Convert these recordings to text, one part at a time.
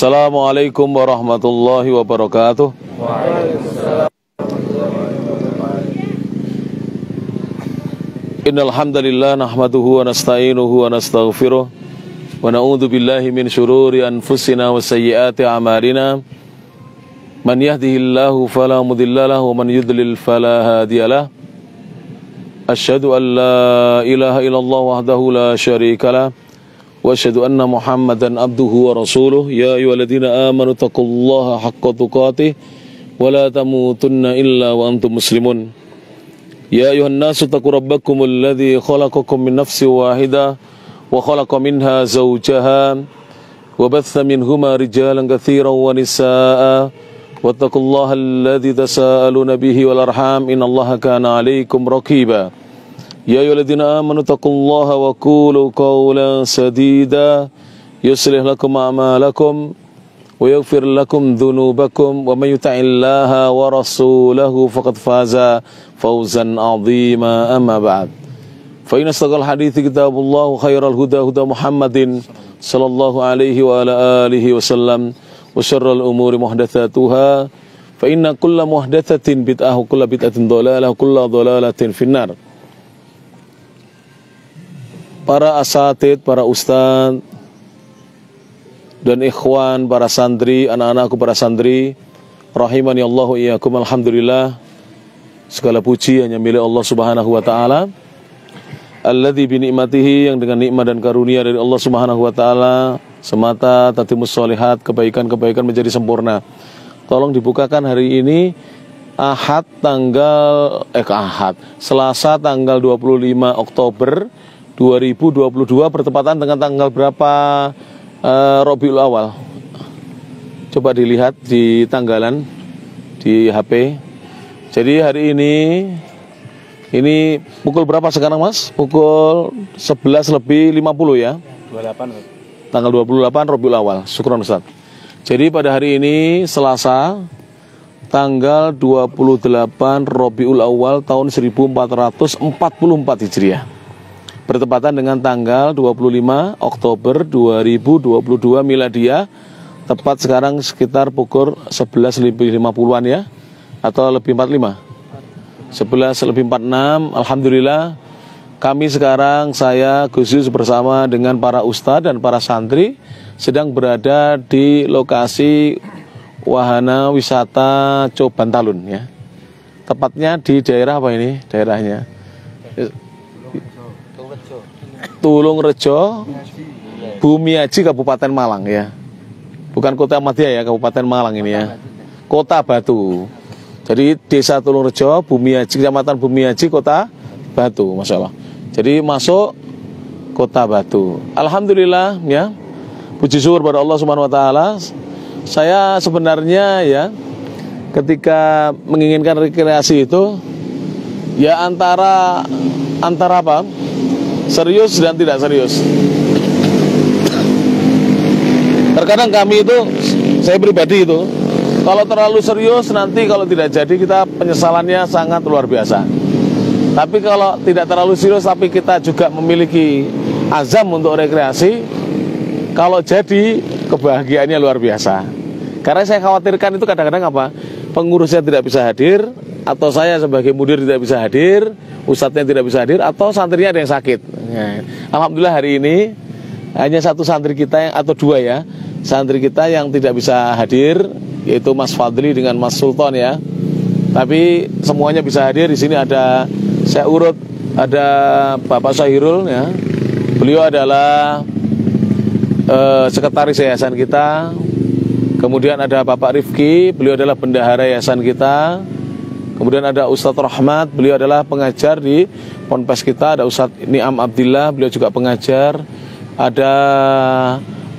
Assalamualaikum warahmatullahi wabarakatuh. Innal hamdalillah nahmaduhu wa nasta'inuhu wa nastaghfiruh wa na'udzu billahi min shururi anfusina wa sayyiati a'malina. Man yahdihillahu fala mudhillalah wa man yudlil fala hadiyalah. Asyhadu an la ilaha illallah wahdahu la syarikalah wa asyhadu anna Muhammadan abduhu wa rasuluh. Ya ayyuhalladzina amanu taqullaha haqqa tuqatih wa la tamutunna illa wa antum muslimun. Ya ayyuhan nasu taqu rabbakumul ladzi khalaqakum min nafsin wahidah wa khalaqa minha zawjaha wa batha minhuma rijalan katsiran wa nisaa'a wattaqullaha alladzi tasaaluna bihi wal arham innallaha kana 'alaikum raqiba. Ya ayyuhalladzina amanu taqullaha wa qulu qawlan sadida yuslih lakum a'malakum wa yaghfir lakum dhunubakum wa may yuti'illaha wa rasulahu faqad faza fawzan 'azima. Amma ba'd. Fa inna asdaqal hadithi kitabullah wa khairal huda huda Muhammadin sallallahu alaihi wa ala alihi wasallam wa syarrul umuri muhdatsatuha fa inna kulla muhdatsatin bid'ah wa kulla bid'atin dhalalah wa kulla dhalalatin finnar. Para asatid, para ustaz dan ikhwan, para santri, anak-anakku para santri, rahimani Allahu iyyakum. Alhamdulillah, segala puji hanya milik Allah Subhanahu wa taala. Alladzi bi ni'matihi, yang dengan nikmat dan karunia dari Allah Subhanahu wa taala semata tatimus sholihat, kebaikan-kebaikan menjadi sempurna. Tolong dibukakan hari ini Selasa tanggal 25 Oktober 2022 bertepatan dengan tanggal berapa Rabiul Awal? Coba dilihat di tanggalan di HP. Jadi hari ini pukul berapa sekarang Mas? Pukul 11:50 ya? 28. Tanggal 28 Rabiul Awal. Syukran Ustaz. Jadi pada hari ini Selasa tanggal 28 Rabiul Awal tahun 1444 Hijriah. Bertepatan dengan tanggal 25 Oktober 2022 Miladiah. Tepat sekarang sekitar pukul 11:50-an ya, atau lebih 45. 11:46. Alhamdulillah, kami sekarang, saya Gus Yus bersama dengan para ustadz dan para santri sedang berada di lokasi wahana wisata Coban Talun ya. Tepatnya di daerah apa ini? Daerahnya Tulungrejo, Bumiaji, Kabupaten Malang ya. Bukan Kota Madya ya, Kabupaten Malang ini ya. Kota Batu. Jadi Desa Tulungrejo, Bumiaji, Kecamatan Bumiaji, Kota Batu, Masya Allah. Jadi masuk Kota Batu. Alhamdulillah ya. Puji syukur pada Allah Subhanahu wa taala. Saya sebenarnya ya, ketika menginginkan rekreasi itu ya antara apa? Serius dan tidak serius. Terkadang kami itu, saya pribadi itu, kalau terlalu serius nanti kalau tidak jadi kita penyesalannya sangat luar biasa. Tapi kalau tidak terlalu serius tapi kita juga memiliki azam untuk rekreasi, kalau jadi kebahagiaannya luar biasa. Karena saya khawatirkan itu kadang-kadang apa? Pengurusnya tidak bisa hadir, atau saya sebagai mudir tidak bisa hadir, ustadznya tidak bisa hadir, atau santrinya ada yang sakit. Alhamdulillah hari ini hanya satu santri kita atau dua ya, santri kita yang tidak bisa hadir, yaitu Mas Fadli dengan Mas Sultan ya. Tapi semuanya bisa hadir. Di sini ada, saya urut, ada Bapak Syahirul ya. Beliau adalah sekretaris yayasan kita. Kemudian ada Bapak Rifki, beliau adalah bendahara yayasan kita. Kemudian ada Ustadz Rahmat, beliau adalah pengajar di Ponpes kita. Ada Ustadz Niam Abdillah, beliau juga pengajar. Ada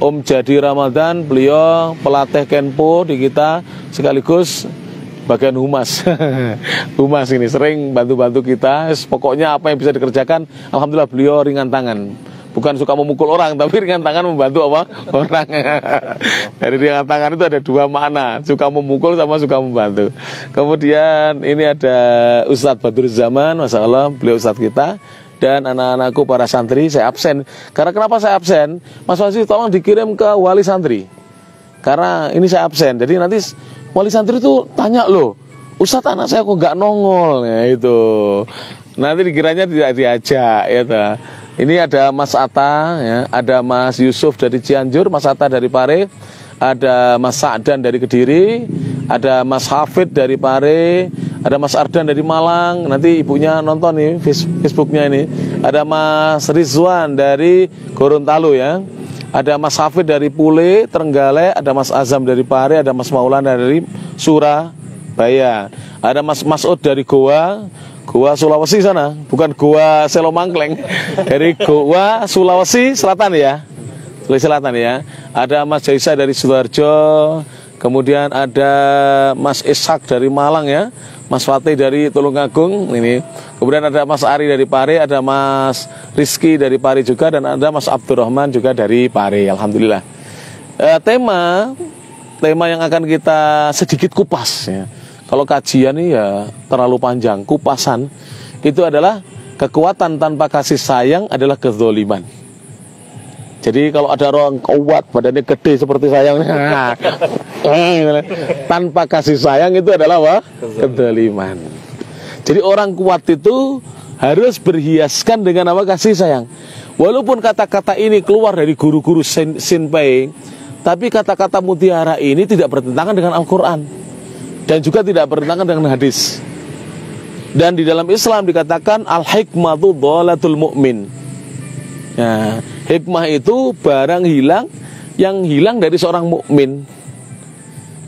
Om Jadi Ramadan, beliau pelatih Kenpo di kita, sekaligus bagian humas. Humas ini sering bantu-bantu kita. Pokoknya apa yang bisa dikerjakan, alhamdulillah beliau ringan tangan. Bukan suka memukul orang, tapi ringan tangan membantu apa? Orang. Dari ringan tangan itu ada dua makna, suka memukul sama suka membantu. Kemudian ini ada Ustadz Badrul Zaman, Masya Allah, beliau Ustadz kita. Dan anak-anakku para santri, saya absen. Karena kenapa saya absen? Mas Wasi tolong dikirim ke wali santri. karena ini saya absen. Jadi nanti wali santri itu tanya, loh Ustadz anak saya kok nggak nongol, ya itu. Nanti dikiranya tidak diajak, ya ta. Ini ada Mas Atta, ya, ada Mas Yusuf dari Cianjur, Mas Atta dari Pare, ada Mas Sa'dan dari Kediri, ada Mas Hafid dari Pare, ada Mas Ardan dari Malang. Nanti ibunya nonton nih Facebooknya ini. Ada Mas Rizwan dari Gorontalo, ya. Ada Mas Hafid dari Pule, Trenggalek, ada Mas Azam dari Pare, ada Mas Maulana dari Surabaya, ada Mas Masud dari Goa Sulawesi sana, bukan Goa Selomangkleng, dari Goa Sulawesi Selatan, ya. Sulawesi Selatan, ya. Ada Mas Jaisa dari Sidoarjo, kemudian ada Mas Ishak dari Malang, ya. Mas Fatih dari Tulungagung ini. Kemudian ada Mas Ari dari Pare, ada Mas Rizky dari Pare juga, dan ada Mas Abdurrahman juga dari Pare. Alhamdulillah. Tema yang akan kita sedikit kupas, ya. Kalau kajian ini ya terlalu panjang. Kupasan itu adalah kekuatan tanpa kasih sayang adalah kezoliman. Jadi kalau ada orang kuat, badannya gede seperti saya, tanpa kasih sayang itu adalah apa? Kezoliman. Jadi orang kuat itu harus berhiaskan dengan apa? Kasih sayang. Walaupun kata-kata ini keluar dari guru-guru Sinpai, tapi kata-kata mutiara ini tidak bertentangan dengan Al-Quran dan juga tidak bertentangan dengan hadis. Dan di dalam Islam dikatakan al-hikmatu dhalatul mu'min. Nah, hikmah itu barang hilang yang hilang dari seorang mukmin.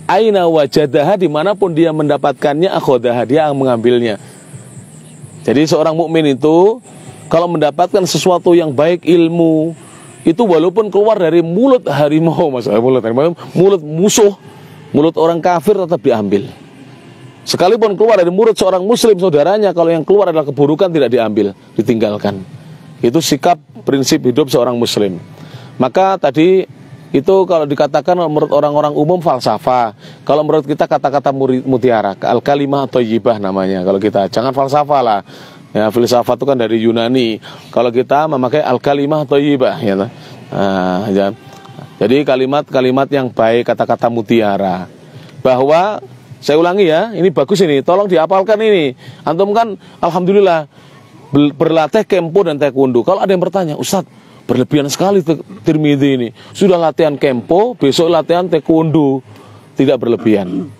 Aina wajadaha, dimanapun dia mendapatkannya, akhodaha, dia yang mengambilnya. Jadi seorang mukmin itu kalau mendapatkan sesuatu yang baik, ilmu, itu walaupun keluar dari mulut harimau, mulut musuh, mulut orang kafir, tetap diambil. Sekalipun keluar dari mulut seorang muslim saudaranya, kalau yang keluar adalah keburukan, tidak diambil, ditinggalkan. Itu sikap prinsip hidup seorang muslim. Maka tadi itu kalau dikatakan menurut orang-orang umum falsafah. Kalau menurut kita kata-kata mutiara, al-kalimah thayyibah namanya. Kalau kita jangan falsafah lah. Ya, filsafat itu kan dari Yunani. Kalau kita memakai al-kalimah thayyibah, ya. Ya. Jadi kalimat-kalimat yang baik, kata-kata mutiara. Bahwa saya ulangi ya, ini bagus ini, tolong dihafalkan ini. Antum kan alhamdulillah berlatih kempo dan taekwondo. Kalau ada yang bertanya, Ustadz, berlebihan sekali Tirmidzi ini. Sudah latihan kempo, besok latihan taekwondo. Tidak berlebihan.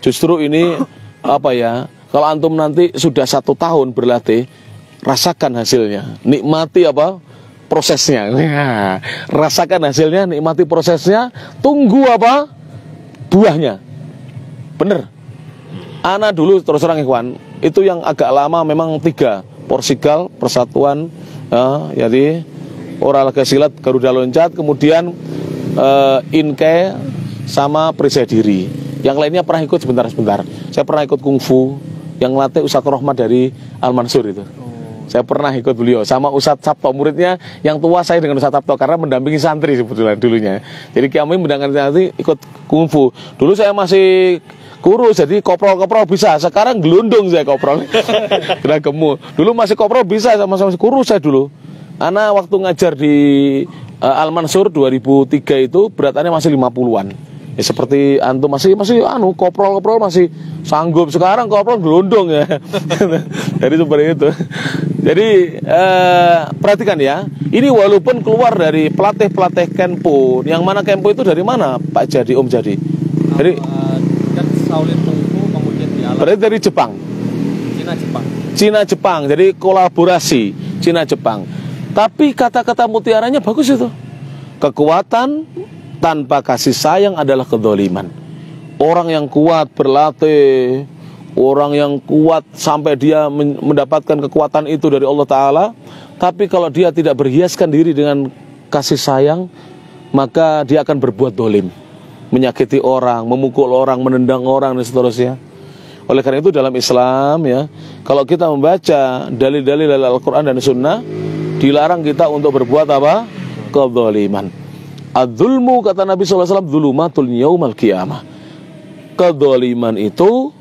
Justru ini apa ya? Kalau antum nanti sudah 1 tahun berlatih, rasakan hasilnya. Nikmati apa? Prosesnya. Rasakan hasilnya, nikmati prosesnya, tunggu apa? Buahnya. Bener. Ana dulu terus terang ikhwan, itu yang agak lama memang 3, Porsigal, Persatuan, jadi Olahraga Silat, Garuda Loncat, kemudian Inke sama Perisai Diri. Yang lainnya pernah ikut sebentar-sebentar. Saya pernah ikut kungfu yang ngelatih Ustadz Rohmat dari Al-Mansur itu. Saya pernah ikut beliau sama Ustadz Sabto, muridnya yang tua saya dengan Ustadz Sabto karena mendampingi santri sebetulnya dulunya. Jadi kami mendampingi santri ikut kungfu. Dulu saya masih kurus, jadi koprol-koprol bisa. Sekarang gelundung saya koprol. Kena gemuk. Dulu masih koprol bisa, sama-sama kurus saya dulu. Ana waktu ngajar di Al-Mansur 2003 itu beratannya masih 50-an. Ya, seperti antum masih koprol masih sanggup. Sekarang koprol gelundung ya. Jadi seperti itu. Jadi perhatikan ya. Ini walaupun keluar dari pelatih Kempo. Yang mana Kempo itu dari mana Pak Jadi, Om Jadi? Jadi kan Shaolin Kungfu kemudian di alam. Berarti dari Jepang. Cina Jepang. Jadi kolaborasi Cina Jepang. Tapi kata-kata mutiaranya bagus itu. Kekuatan tanpa kasih sayang adalah kedzaliman. Orang yang kuat berlatih, orang yang kuat sampai dia mendapatkan kekuatan itu dari Allah Ta'ala, tapi kalau dia tidak berhiaskan diri dengan kasih sayang, maka dia akan berbuat dolim, menyakiti orang, memukul orang, menendang orang, dan seterusnya. Oleh karena itu dalam Islam ya, kalau kita membaca dalil-dalil dari Al-Quran dan Sunnah, dilarang kita untuk berbuat apa? Kedzaliman. Adzulmu, kata Nabi SAW, dzulumatul yaumal qiyamah. Kedzaliman itu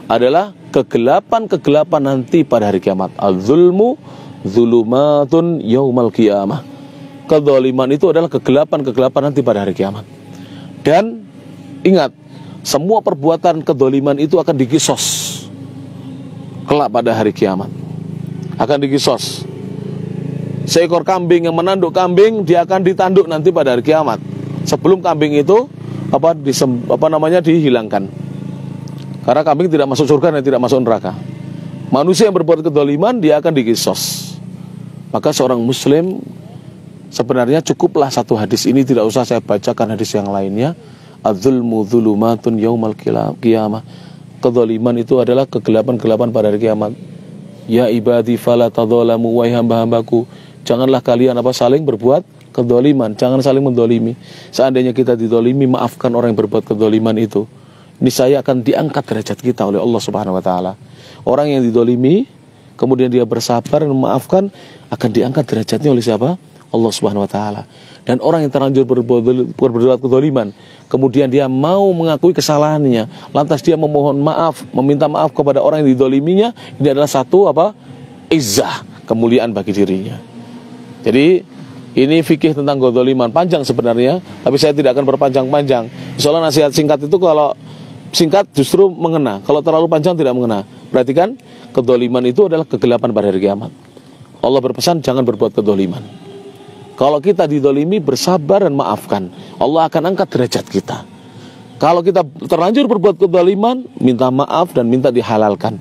adalah kegelapan nanti pada hari kiamat. Adzulmu dzulumatun yaumal qiyamah. Kedzaliman itu adalah kegelapan nanti pada hari kiamat. Dan ingat, semua perbuatan kedoliman itu akan dikisos kelak pada hari kiamat. Akan dikisos. Seekor kambing yang menanduk kambing, dia akan ditanduk nanti pada hari kiamat. Sebelum kambing itu dihilangkan. Karena kambing tidak masuk surga dan tidak masuk neraka. Manusia yang berbuat kedoliman, dia akan dikisos. Maka seorang muslim sebenarnya cukuplah satu hadis ini, tidak usah saya bacakan hadis yang lainnya. Adzulmu dzulumatun yaumal qiyamah. Kedoliman itu adalah kegelapan-gelapan pada hari kiamat. Ya ibadi fala tadzalamu, wahai hamba-hambaku, janganlah kalian saling berbuat kedoliman, jangan saling mendolimi. Seandainya kita didolimi, maafkan orang yang berbuat kedoliman itu. Niscaya akan diangkat derajat kita oleh Allah Subhanahu wa taala. Orang yang didolimi kemudian dia bersabar dan memaafkan, akan diangkat derajatnya oleh siapa? Allah Subhanahu wa taala. Dan orang yang terlanjur berbuat kedoliman, kemudian dia mau mengakui kesalahannya, lantas dia memohon maaf, meminta maaf kepada orang yang didoliminya, ini adalah satu izzah, kemuliaan bagi dirinya. Jadi ini fikih tentang kedoliman, panjang sebenarnya, tapi saya tidak akan berpanjang-panjang. Soalnya nasihat singkat itu kalau singkat justru mengena, kalau terlalu panjang tidak mengena. Perhatikan, kedoliman itu adalah kegelapan pada hari kiamat. Allah berpesan jangan berbuat kedoliman. Kalau kita didolimi, bersabar dan maafkan, Allah akan angkat derajat kita. Kalau kita terlanjur berbuat kedoliman, minta maaf dan minta dihalalkan,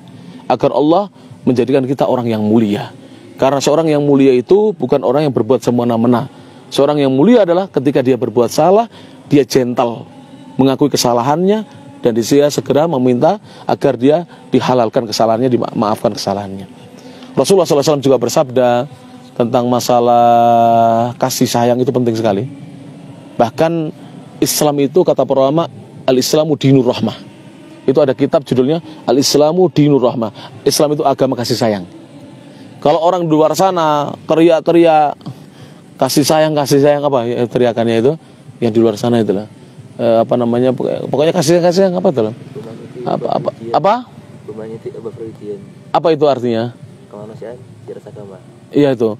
agar Allah menjadikan kita orang yang mulia. Karena seorang yang mulia itu bukan orang yang berbuat semena-mena. Seorang yang mulia adalah ketika dia berbuat salah, dia gentle, mengakui kesalahannya, dan dia segera meminta agar dia dihalalkan kesalahannya, dimaafkan kesalahannya. Rasulullah SAW juga bersabda tentang masalah kasih sayang itu penting sekali. Bahkan Islam itu, kata para ulama, al-Islamu dinur rahmah. Itu ada kitab judulnya Al-Islamu dinur rahmah. Islam itu agama kasih sayang. Kalau orang di luar sana teriak-teriak kasih sayang apa ya, teriakannya itu yang di luar sana itulah pokoknya kasih sayang apa itu loh? Apa itu artinya? Kemanusiaan di atas agama. Iya itu.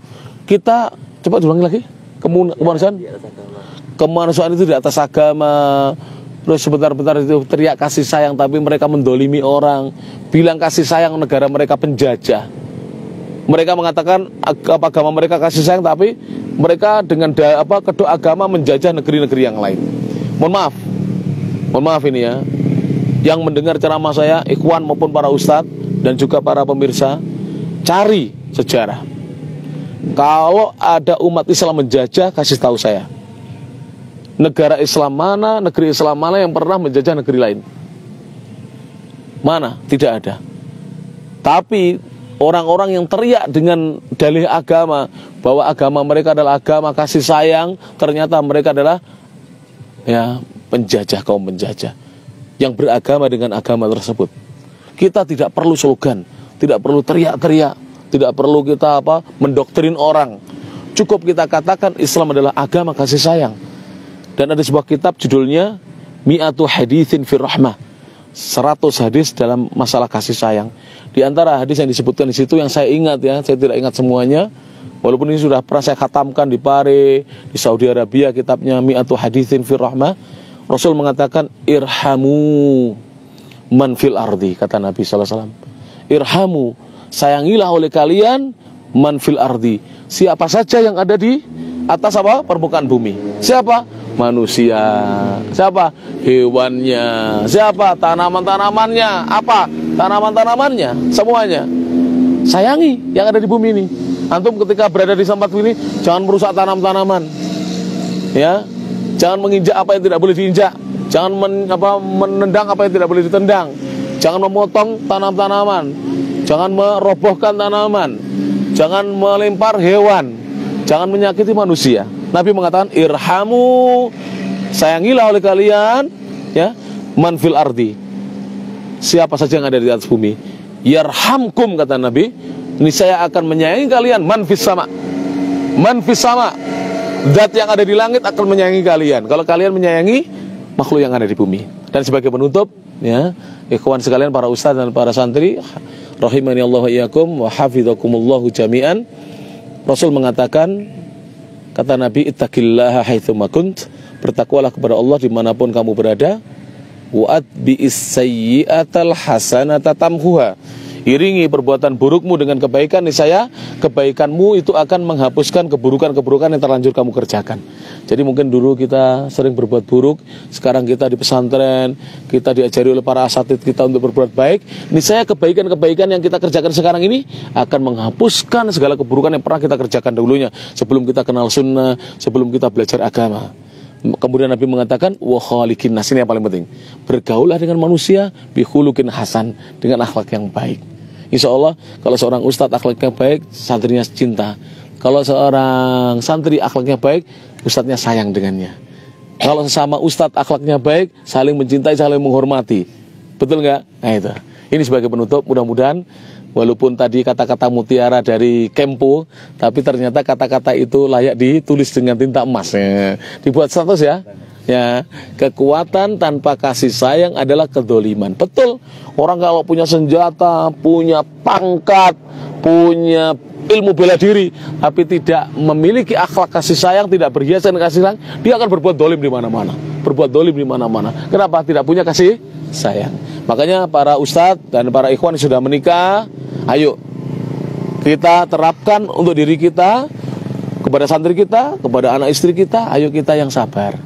Kita coba ulangi lagi. Kemanusiaan. Kemanusiaan itu di atas agama. Terus sebentar-bentar itu teriak kasih sayang, tapi mereka mendolimi orang. Bilang kasih sayang negara mereka penjajah. Mereka mengatakan agama mereka kasih sayang, tapi mereka dengan kedua agama menjajah negeri-negeri yang lain. Mohon maaf ini ya, yang mendengar ceramah saya, ikhwan maupun para ustadz dan juga para pemirsa, cari sejarah. Kalau ada umat Islam menjajah, kasih tahu saya. Negara Islam mana, negeri Islam mana yang pernah menjajah negeri lain? Mana? Tidak ada. Tapi orang-orang yang teriak dengan dalih agama, bahwa agama mereka adalah agama kasih sayang, ternyata mereka adalah penjajah, kaum penjajah yang beragama dengan agama tersebut. Kita tidak perlu slogan, tidak perlu teriak-teriak, tidak perlu kita mendoktrin orang. Cukup kita katakan Islam adalah agama kasih sayang. Dan ada sebuah kitab judulnya Mi'atu Haditsin fir Rahmah, 100 hadis dalam masalah kasih sayang. Di antara hadis yang disebutkan di situ yang saya ingat ya, saya tidak ingat semuanya. Walaupun ini sudah pernah saya khatamkan di Pare, di Saudi Arabia, kitabnya Mi'atu Haditsin fir Rahmah. Rasul mengatakan irhamu man fil ardi, kata Nabi sallallahu alaihi wasallam. Irhamu, sayangilah oleh kalian man fil ardi, siapa saja yang ada di atas permukaan bumi. Siapa? Manusia. Siapa? Hewannya. Siapa? Tanaman-tanamannya. Apa? Tanaman-tanamannya, semuanya. Sayangi yang ada di bumi ini. Antum ketika berada di tempat ini, jangan merusak tanam-tanaman. Ya. Jangan menginjak apa yang tidak boleh diinjak. Jangan menendang apa yang tidak boleh ditendang. Jangan memotong tanam-tanaman. Jangan merobohkan tanaman. Jangan melempar hewan. Jangan menyakiti manusia. Nabi mengatakan irhamu, sayangilah oleh kalian ya man fil ardi, siapa saja yang ada di atas bumi. Yarhamkum, kata Nabi, ini saya akan menyayangi kalian man fis sama. Man fis sama, zat yang ada di langit akan menyayangi kalian kalau kalian menyayangi makhluk yang ada di bumi. Dan sebagai penutup ya, ikhwan sekalian, para ustaz dan para santri rahimani Allah wa iyyakum wa hafizakumullahu jami'an, Rasul mengatakan, kata Nabi, ittaqillaha haitsuma kunt, bertakwalah kepada Allah dimanapun kamu berada. Wa'atbi'is sayyi'atal hasanata tamhuha. Iringi perbuatan burukmu dengan kebaikan, niscaya kebaikanmu itu akan menghapuskan keburukan-keburukan yang terlanjur kamu kerjakan. Jadi mungkin dulu kita sering berbuat buruk, sekarang kita di pesantren, kita diajari oleh para asatid kita untuk berbuat baik, niscaya kebaikan-kebaikan yang kita kerjakan sekarang ini akan menghapuskan segala keburukan yang pernah kita kerjakan dahulunya, sebelum kita kenal sunnah, sebelum kita belajar agama. Kemudian Nabi mengatakan wa khaliqin nas, ini yang paling penting. Bergaulah dengan manusia bi khuluqin hasan, dengan akhlak yang baik. Insya Allah kalau seorang ustadz akhlaknya baik, santrinya cinta. Kalau seorang santri akhlaknya baik, ustadznya sayang dengannya. Kalau sesama ustadz akhlaknya baik, saling mencintai, saling menghormati. Betul nggak? Nah itu. Ini sebagai penutup, mudah-mudahan walaupun tadi kata-kata mutiara dari Kempo, tapi ternyata kata-kata itu layak ditulis dengan tinta emas. Ya. Dibuat status ya. Ya, kekuatan tanpa kasih sayang adalah kedoliman. Betul. Orang kalau punya senjata, punya pangkat, punya ilmu bela diri, tapi tidak memiliki akhlak kasih sayang, tidak berhiaskan kasih sayang, dia akan berbuat dolim di mana-mana. Berbuat dolim di mana-mana. Kenapa? Tidak punya kasih sayang. Makanya para ustadz dan para ikhwan yang sudah menikah, ayo kita terapkan untuk diri kita, kepada santri kita, kepada anak istri kita, ayo kita yang sabar.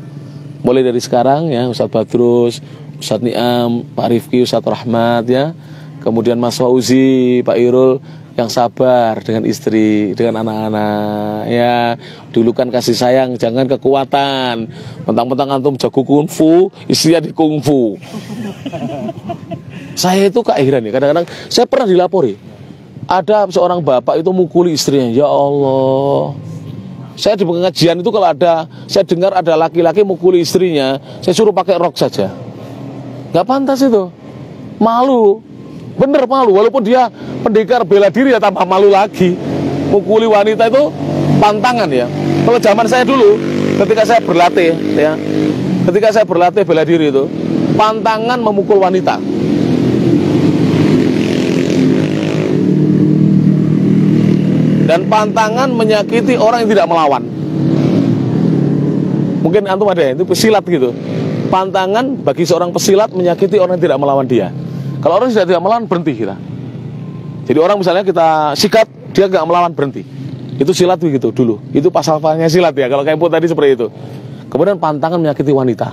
Mulai dari sekarang ya, Ustadz Badrus, Ustadz Niam, Pak Rifki, Ustadz Rahmat ya, kemudian Mas Fauzi, Pak Irul, yang sabar dengan istri, dengan anak-anak ya. Dulu kan kasih sayang, jangan kekuatan. Mentang-mentang antum jago kungfu, istrinya di kungfu. Saya itu keakhiran ya, kadang-kadang saya pernah dilapori, ada seorang bapak itu mukuli istrinya. Ya Allah, saya di pengajian itu kalau ada, saya dengar ada laki-laki mukuli istrinya, saya suruh pakai rok saja. Gak pantas itu, malu, bener malu. Walaupun dia pendekar bela diri ya tambah malu lagi. Mukuli wanita itu pantangan ya. Kalau zaman saya dulu, ketika saya berlatih ya, ketika saya berlatih bela diri itu, pantangan memukul wanita. Dan pantangan menyakiti orang yang tidak melawan. Mungkin antum ada ya, itu pesilat gitu. Pantangan bagi seorang pesilat menyakiti orang yang tidak melawan dia. Kalau orang tidak melawan, berhenti kita. Jadi orang misalnya kita sikat, dia nggak melawan, berhenti. Itu silat begitu dulu. Itu pasal-pasalnya silat ya, kalau Kempo tadi seperti itu. Kemudian pantangan menyakiti wanita.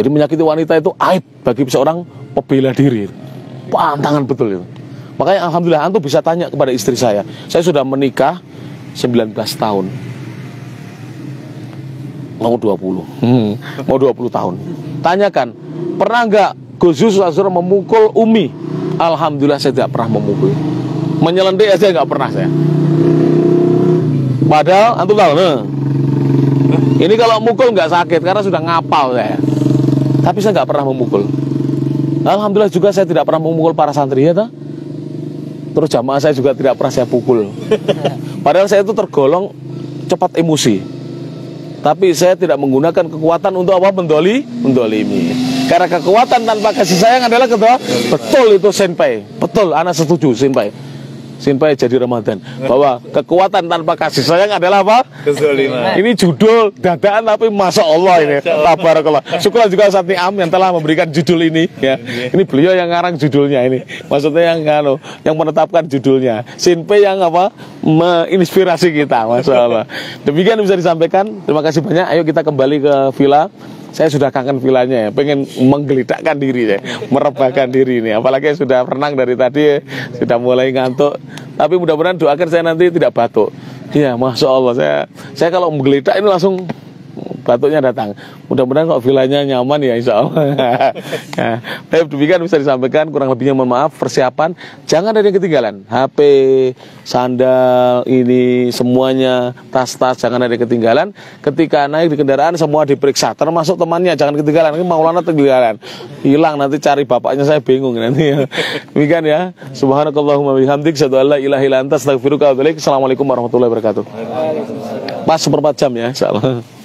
Jadi menyakiti wanita itu aib bagi seorang pembela diri. Pantangan betul itu. Makanya alhamdulillah antum bisa tanya kepada istri saya. Saya sudah menikah 19 tahun. Mau 20. Mau 20 tahun. Tanyakan, pernah enggak Gus Azhar memukul Umi? Alhamdulillah saya tidak pernah memukul. Menyelendik aja enggak pernah saya. Padahal antum tahu, ini kalau mukul enggak sakit karena sudah ngapal saya. Tapi saya enggak pernah memukul. Alhamdulillah juga saya tidak pernah memukul para santri ya toh. Terus jamaah saya juga tidak pernah saya pukul. Padahal saya itu tergolong cepat emosi. Tapi saya tidak menggunakan kekuatan untuk apa? Mendolimi. Karena kekuatan tanpa kasih sayang adalah betul itu senpai. Betul, anak setuju senpai. Senpai jadi Ramadan. Bahwa kekuatan tanpa kasih sayang adalah apa? Kezaliman. Ini judul dadaan tapi masya Allah ini. Tabarakallah. Syukur juga Ustadz Niam yang telah memberikan judul ini. Ya. Ini beliau yang ngarang judulnya ini. Maksudnya yang menetapkan judulnya. Senpai yang apa? Menginspirasi kita. Masya Allah. Demikian bisa disampaikan. Terima kasih banyak. Ayo kita kembali ke villa. Saya sudah kangen villanya ya, pengen menggelidakkan diri ya, merebahkan diri ini. Apalagi sudah renang dari tadi ya, sudah mulai ngantuk. Tapi mudah-mudahan doakan saya nanti tidak batuk. Iya, masya Allah saya kalau menggelidak ini langsung batuknya datang. Mudah-mudahan kok villanya nyaman ya insya Allah. Nah, demikian bisa disampaikan, kurang lebihnya mohon maaf. Persiapan jangan ada yang ketinggalan. HP, sandal, ini semuanya, tas-tas jangan ada yang ketinggalan. Ketika naik di kendaraan semua diperiksa, termasuk temannya jangan ketinggalan. Ini Maulana ketinggalan, hilang nanti cari bapaknya, saya bingung nanti. Demikian ya. Subhanakallahumma bihamdik, asyhadu an la ilaha illa anta, astaghfiruka wa atubu ilaik. Assalamualaikum warahmatullahi wabarakatuh. Pas 1/4 jam ya insyaallah.